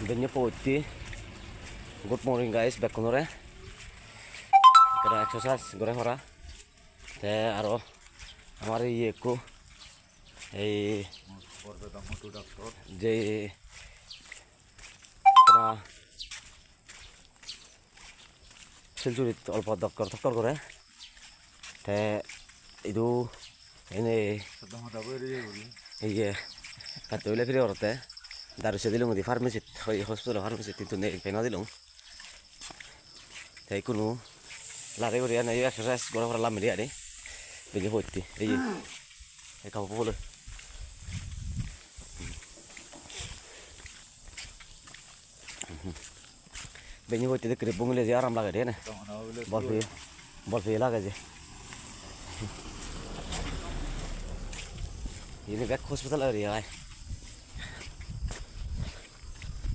Bennya putih. Good morning guys, back kunore. Kera exercise gore hora. Te aro আমার ইয়ে কো এই যে শিলচুরিত অল্প দক্কর করে তে এইটো এনেই এই কাটিলে ফিরে ওরতে দারুসে দিলুম দি ফার্মেসিত হসপিটাল ফার্মেসিত কিন্তু নেই পেনা দিলুম তাই কোনো লারে করে নাই এক্সারসাইজ করে করে লাম রিয়া রে বেগে হইতে এই কাপড় বলে বেগে হইতে দেখে বঙ্গলে যে আরাম লাগে রে না বল ফে লাগে যে ini back hospital area ay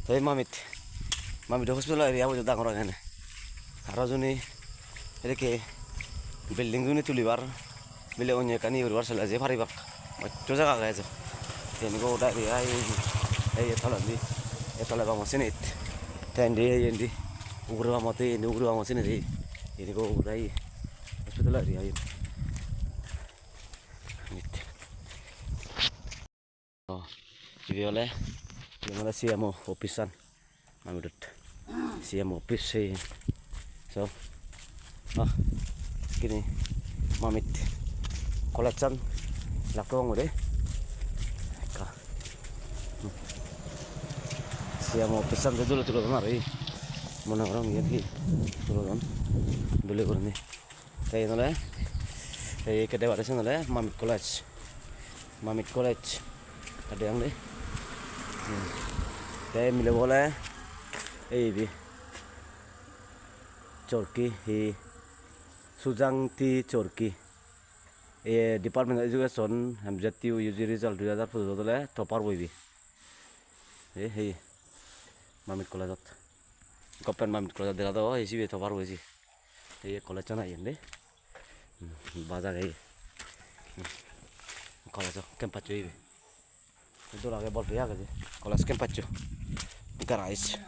tay mamit hospital area bo jodang orang ane aro joni edeke building joni tulibar bile onye kani urbar sala je phari bak maccho jaga gaje ten go da ria ay etala ba mosinit tendi yendi ugru ba mote ni ugru ba mosinit ini go urai hospital area ay Ini oleh gimana sih mau opisan, mamudut sih mau opis sih, so, gini, mamit, kolekan, lakukan udah, sih mau opisan dulu hari, mana orang ini turun, beli kurang nih, kayak oleh, kayak kedua ada sih oleh mamit college. Ada yang deh, kayak milih boleh, bi, Corki, Sujangti Corki, Department Education, hamjati uji result 2017 le topar boy bi, mamit kolajat, kapan mamit kolajat dera tuh, sih bi topar boy sih, kolaj cana ini deh, bazar kayak, kolaj kempat cuy bi. Itu lagi bol pihak aja. Kalau skin pacu, garais.